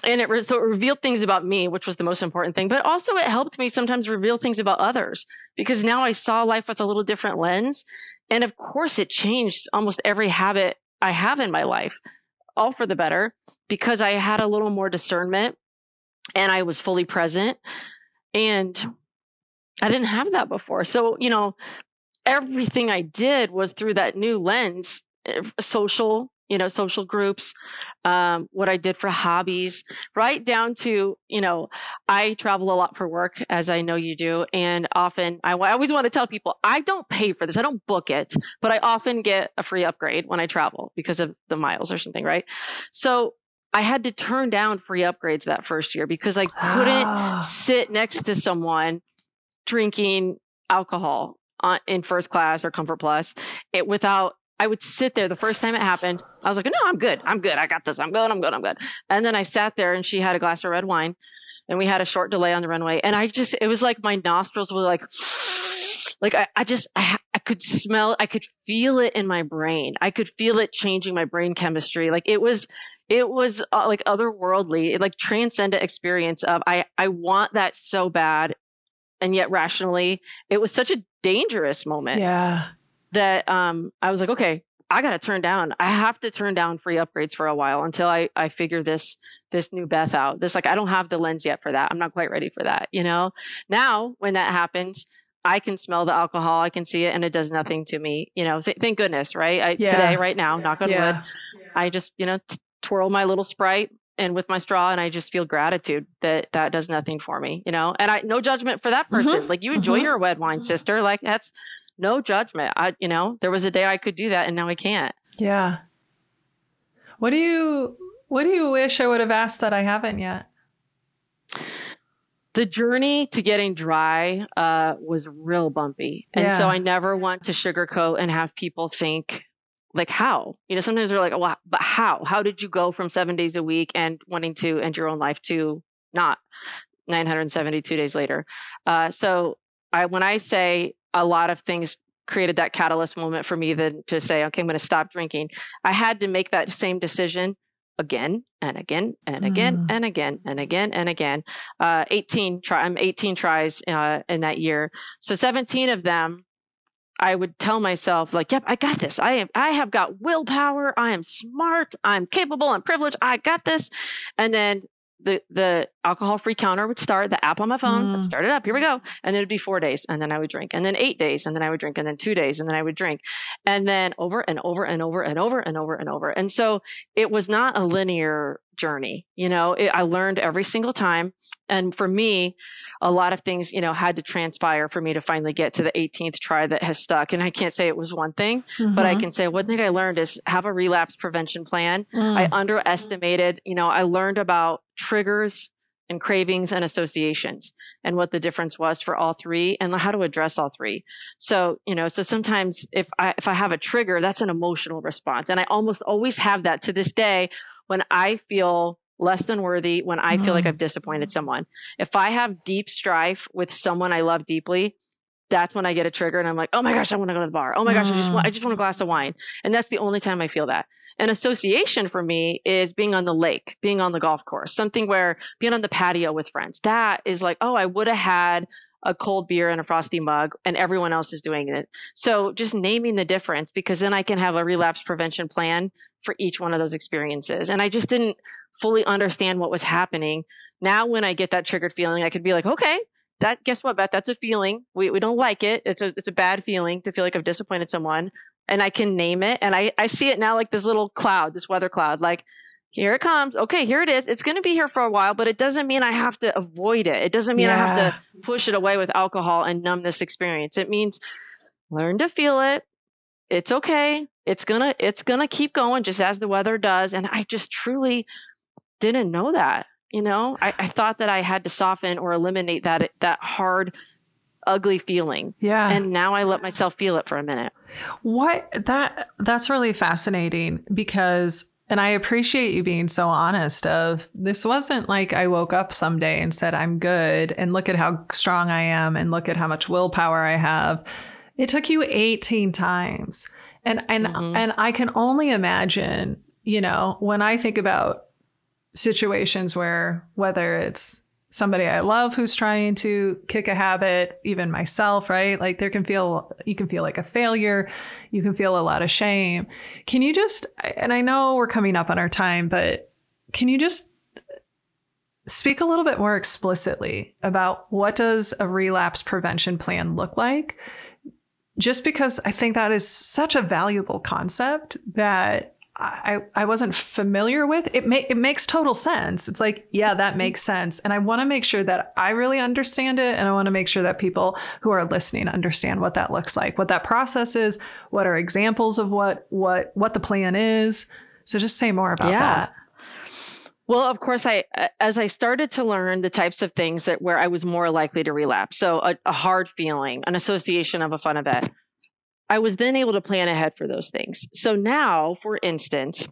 And it revealed things about me, which was the most important thing. But also it helped me sometimes reveal things about others, because now I saw life with a little different lens. And of course, it changed almost every habit I have in my life, all for the better, because I had a little more discernment and I was fully present. And I didn't have that before. So, everything I did was through that new lens, social groups, what I did for hobbies, right down to, I travel a lot for work, as I know you do. And often I always want to tell people, I don't pay for this. I don't book it, but I often get a free upgrade when I travel because of the miles or something. Right. So I had to turn down free upgrades that first year because I couldn't sit next to someone drinking alcohol in first class or comfort plus I would sit there. The first time it happened, I was like, no, I'm good. I got this. I'm good. And then I sat there and she had a glass of red wine and we had a short delay on the runway. And it was like my nostrils were like I could smell, I could feel it in my brain. I could feel it changing my brain chemistry. Like it was like otherworldly, like transcendent experience of, I want that so bad. And yet rationally, it was such a dangerous moment that I was like, okay, I got to turn down. I have to turn down free upgrades for a while until I figure this new Beth out. I don't have the lens yet for that. I'm not quite ready for that. Now when that happens, I can smell the alcohol. I can see it and it does nothing to me. Thank goodness. Right. Today, right now, knock on wood, I just, twirl my little Sprite and with my straw, and I just feel gratitude that does nothing for me, and no judgment for that person. Like, you enjoy your red wine, sister. Like, that's no judgment. There was a day I could do that and now I can't. Yeah. What do you wish I would have asked that I haven't yet? The journey to getting dry was real bumpy. And so I never want to sugarcoat and have people think, like, how? Sometimes they're like, well, but how? How did you go from 7 days a week and wanting to end your own life to not 972 days later? So when I say a lot of things created that catalyst moment for me then to say, okay, I'm going to stop drinking, I had to make that same decision again and again and again and again and again and again. 18 tries in that year. So 17 of them, I would tell myself, like, yep, I got this. I have got willpower. I am smart. I'm capable. I'm privileged. I got this. And then the alcohol-free counter would start, the app on my phone would start it up. Here we go. And then it'd be 4 days. And then I would drink. And then 8 days. And then I would drink. And then 2 days. And then I would drink. And then over and over and over and over and over and over. And so it was not a linear journey. I learned every single time. And for me, a lot of things, had to transpire for me to finally get to the 18th try that has stuck. And I can't say it was one thing, but I can say one thing I learned is have a relapse prevention plan. I underestimated, I learned about triggers and cravings and associations and what the difference was for all three and how to address all three. So, so sometimes if I have a trigger, that's an emotional response. And I almost always have that to this day when I feel less than worthy, when I feel like I've disappointed someone. If I have deep strife with someone I love deeply, that's when I get a trigger and I'm like, oh my gosh, I want to go to the bar. Oh my gosh, I just want a glass of wine. And that's the only time I feel that. And association for me is being on the lake, being on the golf course, something where being on the patio with friends. That is like, oh, I would have had a cold beer in a frosty mug and everyone else is doing it. So just naming the difference, because then I can have a relapse prevention plan for each one of those experiences. And I just didn't fully understand what was happening. Now, when I get that triggered feeling, I could be like, okay, guess what, Beth, that's a feeling. We don't like it. It's a bad feeling to feel like I've disappointed someone, and I can name it. And I see it now like this little cloud, this weather cloud, like, here it comes. Okay, here it is. It's going to be here for a while, but it doesn't mean I have to avoid it. It doesn't mean I have to push it away with alcohol and numb this experience. It means learn to feel it. It's okay. It's gonna keep going just as the weather does. And I just truly didn't know that. I thought that I had to soften or eliminate that hard, ugly feeling. Yeah. And now I let myself feel it for a minute. That's really fascinating, because, and I appreciate you being so honest of, this wasn't like I woke up someday and said, I'm good, and look at how strong I am, and look at how much willpower I have. It took you 18 times. And I can only imagine, when I think about situations where, whether it's somebody I love who's trying to kick a habit, even myself, right? Like you can feel like a failure. You can feel a lot of shame. Can you just, and I know we're coming up on our time, but can you just speak a little bit more explicitly about what does a relapse prevention plan look like? Just because I think that is such a valuable concept that I wasn't familiar with. It makes total sense. It's like, yeah, that makes sense. And I want to make sure that I really understand it. And I want to make sure that people who are listening understand what that looks like, what that process is, what are examples of what the plan is. So just say more about that. Well, of course, as I started to learn the types of things where I was more likely to relapse. So a hard feeling, an association of a fun event, I was then able to plan ahead for those things. So now, for instance,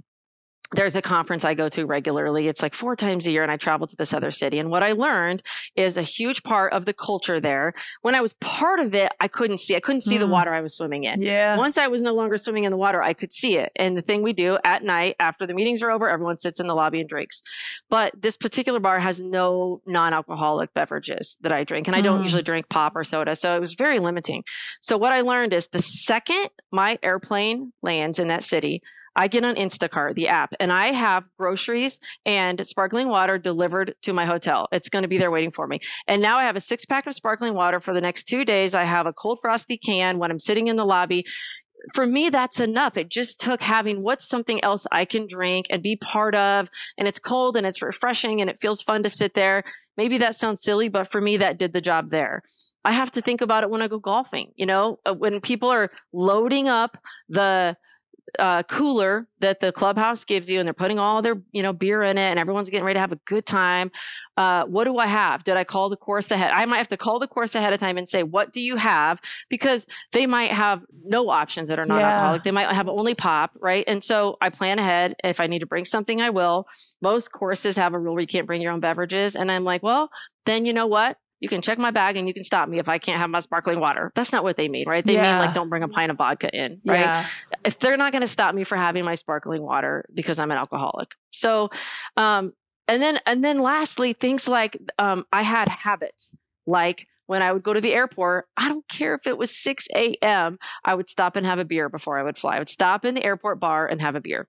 there's a conference I go to regularly. It's like 4 times a year, and I travel to this other city. And what I learned is a huge part of the culture there. When I was part of it, I couldn't see the water I was swimming in. Yeah. Once I was no longer swimming in the water, I could see it. And the thing we do at night, after the meetings are over, everyone sits in the lobby and drinks. But this particular bar has no non-alcoholic beverages that I drink. And I don't usually drink pop or soda. So it was very limiting. So what I learned is, the second my airplane lands in that city, I get on Instacart, the app, and I have groceries and sparkling water delivered to my hotel. It's going to be there waiting for me. And now I have a 6-pack of sparkling water for the next 2 days. I have a cold frosty can when I'm sitting in the lobby. For me, that's enough. It just took having what's something else I can drink and be part of, and it's cold and it's refreshing and it feels fun to sit there. Maybe that sounds silly, but for me, that did the job there. I have to think about it when I go golfing. When people are loading up the cooler that the clubhouse gives you, and they're putting all their, beer in it, and everyone's getting ready to have a good time. What do I have? Did I call the course ahead? I might have to call the course ahead of time and say, what do you have? Because they might have no options that are not alcoholic. They might have only pop, right? And so I plan ahead. If I need to bring something, I will. Most courses have a rule where you can't bring your own beverages. And I'm like, well, then you know what? You can check my bag and you can stop me if I can't have my sparkling water. That's not what they mean, right? They mean like, don't bring a pint of vodka in, right? Yeah. If they're not going to stop me for having my sparkling water because I'm an alcoholic. So, and then lastly, things like, I had habits, like when I would go to the airport, I don't care if it was 6 a.m., I would stop and have a beer before I would fly. I would stop in the airport bar and have a beer.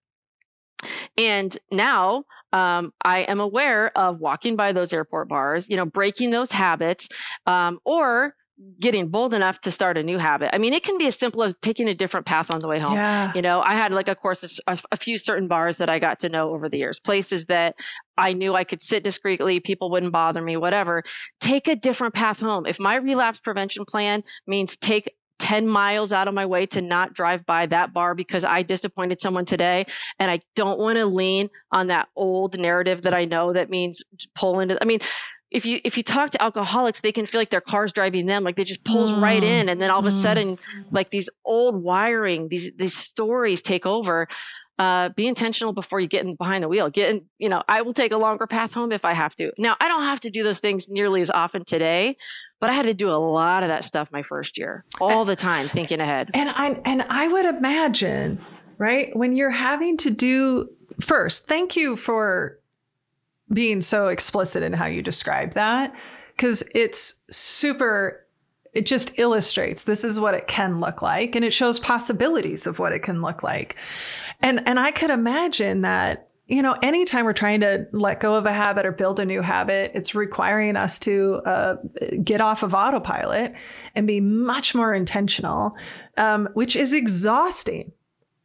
And now I am aware of walking by those airport bars, breaking those habits, or getting bold enough to start a new habit. I mean, it can be as simple as taking a different path on the way home. Yeah. I had a few certain bars that I got to know over the years, places that I knew I could sit discreetly, people wouldn't bother me, whatever. Take a different path home. If my relapse prevention plan means take 10 miles out of my way to not drive by that bar because I disappointed someone today, and I don't want to lean on that old narrative that I know that means pull into. I mean, if you talk to alcoholics, they can feel like their car's driving them, like they just pulls right in, and then all of a sudden, like these old wiring, these stories take over. Be intentional before you get in behind the wheel. I will take a longer path home if I have to. Now, I don't have to do those things nearly as often today, but I had to do a lot of that stuff my first year, all the time, thinking ahead. And I would imagine, right, when you're having to do, first, thank you for being so explicit in how you describe that. because it just illustrates this is what it can look like, and it shows possibilities of what it can look like. And I could imagine that, anytime we're trying to let go of a habit or build a new habit, it's requiring us to get off of autopilot and be much more intentional, which is exhausting.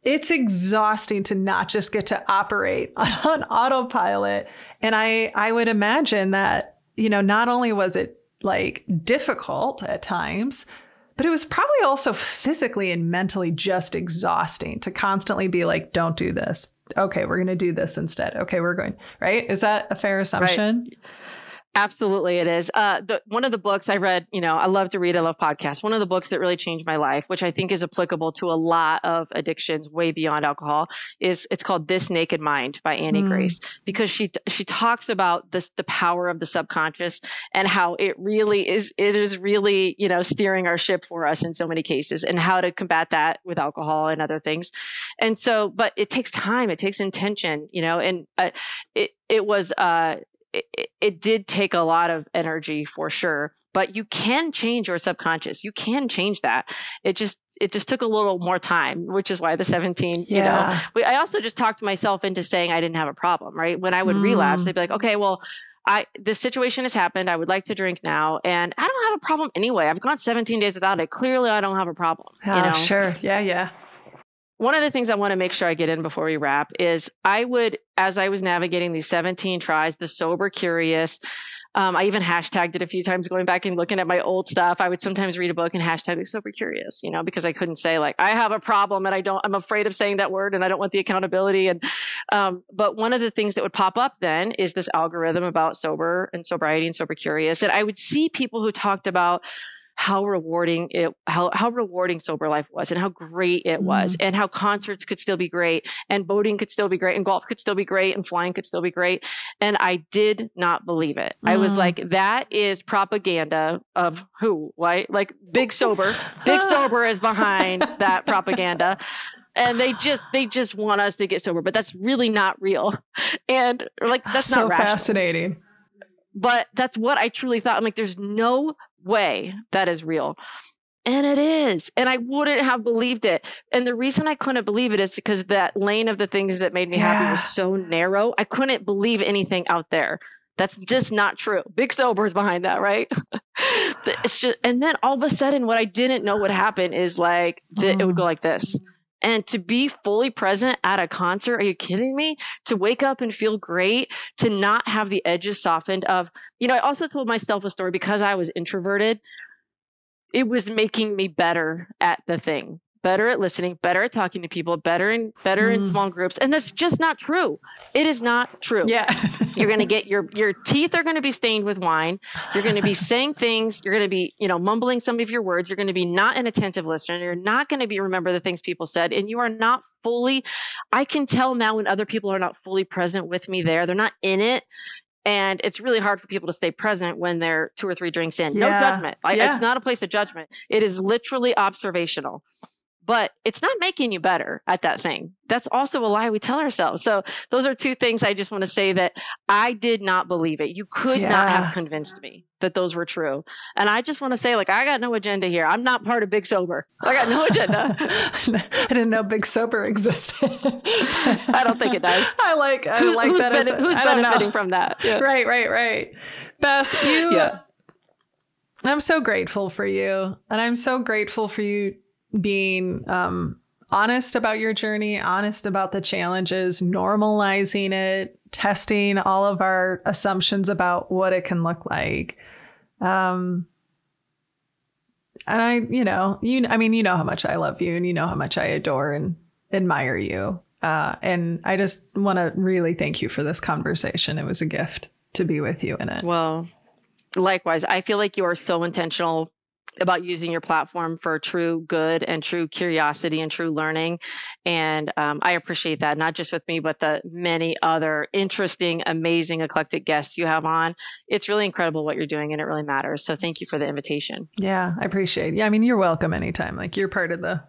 It's exhausting to not just get to operate on autopilot. And I would imagine that, not only was it like difficult at times, but it was probably also physically and mentally just exhausting to constantly be like, don't do this. Okay, we're going to do this instead. Okay, we're going, right? Is that a fair assumption? Right. Absolutely, it is. One of the books I read, I love to read, I love podcasts. One of the books that really changed my life, which I think is applicable to a lot of addictions way beyond alcohol, it's called This Naked Mind by Annie Grace, because she talks about the power of the subconscious and how it is really, steering our ship for us in so many cases, and how to combat that with alcohol and other things. And so, but it takes time, it takes intention, and it did take a lot of energy for sure, but you can change your subconscious. You can change that. It just took a little more time, which is why the 17, I also just talked myself into saying I didn't have a problem, right? When I would relapse, they'd be like, okay, well, this situation has happened. I would like to drink now, and I don't have a problem anyway. I've gone 17 days without it. Clearly I don't have a problem. Oh, sure. Yeah. One of the things I want to make sure I get in before we wrap is as I was navigating these 17 tries, the sober curious, I even hashtagged it a few times, going back and looking at my old stuff. I would sometimes read a book and hashtag the sober curious, because I couldn't say like, I have a problem and I'm afraid of saying that word and I don't want the accountability. And, but one of the things that would pop up then is this algorithm about sober and sobriety and sober curious. And I would see people who talked about how rewarding sober life was, and how great it was, and how concerts could still be great, and boating could still be great, and golf could still be great, and flying could still be great. And I did not believe it. I was like, that is propaganda of who? Why? Like Big Sober is behind that propaganda. And they just want us to get sober, but that's really not real. And like, that's not rational. Fascinating. But that's what I truly thought. I'm like, there's no way that is real. And it is. And I wouldn't have believed it. And the reason I couldn't believe it is because that lane of the things that made me happy was so narrow. I couldn't believe anything out there. That's just not true. Big Sober is behind that, right? It's just, and then all of a sudden, what I didn't know would happen is like, it would go like this. And to be fully present at a concert, are you kidding me? To wake up and feel great, to not have the edges softened of, I also told myself a story because I was introverted. It was making me better at the thing, better at listening, better at talking to people, better in small groups. And that's just not true. It is not true. Yeah. You're going to get your teeth are going to be stained with wine. You're going to be saying things. You're going to be, mumbling some of your words. You're going to be not an attentive listener. You're not going to be remember the things people said. And you are not fully, I can tell now when other people are not fully present with me there, they're not in it. And it's really hard for people to stay present when they're 2 or 3 drinks in. No judgment. It's not a place of judgment. It is literally observational. But it's not making you better at that thing. That's also a lie we tell ourselves. So those are 2 things I just want to say that I did not believe it. You could not have convinced me that those were true. And I just want to say, like, I got no agenda here. I'm not part of Big Sober. I got no agenda. I didn't know Big Sober existed. I don't think it does. I like that. Who's benefiting from that? Yeah. Right. Beth, I'm so grateful for you. And I'm so grateful for you being honest about your journey, honest about the challenges, normalizing it, testing all of our assumptions about what it can look like. And you know how much I love you, and you know how much I adore and admire you. And I just want to really thank you for this conversation. It was a gift to be with you in it. Well, likewise, I feel like you are so intentional about using your platform for true good and true curiosity and true learning. And I appreciate that, not just with me, but the many other interesting, amazing, eclectic guests you have on. It's really incredible what you're doing, and it really matters. So thank you for the invitation. Yeah, I appreciate it. Yeah, I mean, you're welcome anytime. Like, you're part of the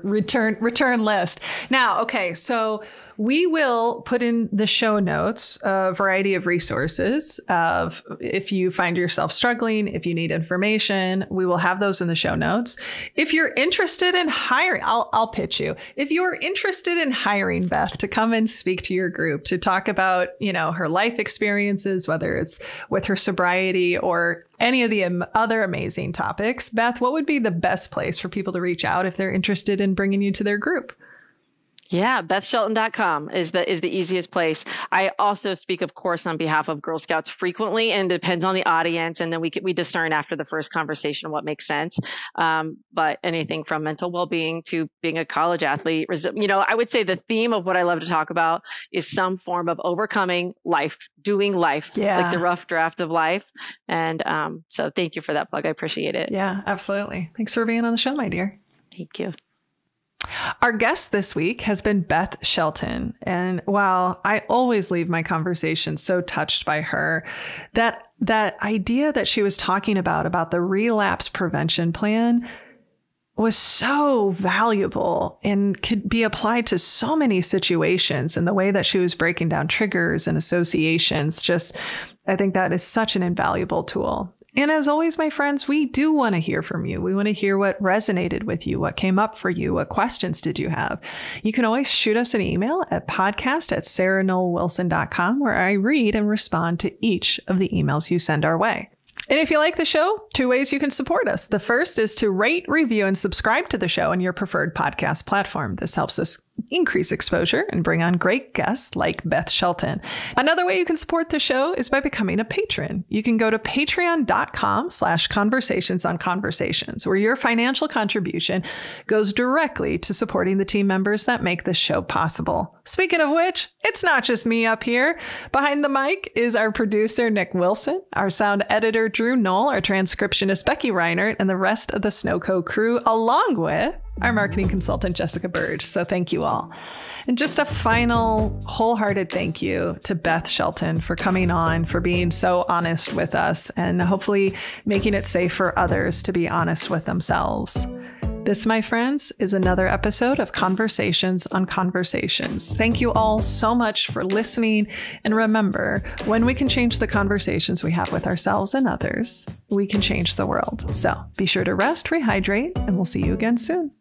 return list. Now, okay, so we will put in the show notes a variety of resources of if you find yourself struggling, if you need information, we will have those in the show notes. If you're interested in hiring, I'll pitch you. If you're interested in hiring Beth to come and speak to your group to talk about, her life experiences, whether it's with her sobriety or any of the other amazing topics, Beth, what would be the best place for people to reach out if they're interested in bringing you to their group? Yeah, BethShelton.com is the easiest place. I also speak, of course, on behalf of Girl Scouts frequently, and it depends on the audience. And then we discern after the first conversation what makes sense. But anything from mental well-being to being a college athlete, I would say the theme of what I love to talk about is some form of overcoming life, doing life, like the rough draft of life. And so thank you for that plug. I appreciate it. Yeah, absolutely. Thanks for being on the show, my dear. Thank you. Our guest this week has been Beth Shelton. And while I always leave my conversation so touched by her, that idea that she was talking about the relapse prevention plan was so valuable and could be applied to so many situations. And the way that she was breaking down triggers and associations, I think that is such an invaluable tool. And as always, my friends, we do want to hear from you. We want to hear what resonated with you, what came up for you, what questions did you have. You can always shoot us an email at podcast@sarahnollwilson.com, where I read and respond to each of the emails you send our way. And if you like the show, 2 ways you can support us. The first is to rate, review, and subscribe to the show on your preferred podcast platform. This helps us increase exposure and bring on great guests like Beth Shelton. Another way you can support the show is by becoming a patron. You can go to patreon.com/conversationsonconversations, where your financial contribution goes directly to supporting the team members that make this show possible. Speaking of which, it's not just me up here. Behind the mic is our producer, Nick Wilson, our sound editor, Drew Knoll, our transcriptionist, Becky Reinert, and the rest of the Snowco crew, along with our marketing consultant, Jessica Burge. So thank you all. And just a final wholehearted thank you to Beth Shelton for coming on, for being so honest with us, and hopefully making it safe for others to be honest with themselves. This, my friends, is another episode of Conversations on Conversations. Thank you all so much for listening. And remember, when we can change the conversations we have with ourselves and others, we can change the world. So be sure to rest, rehydrate, and we'll see you again soon.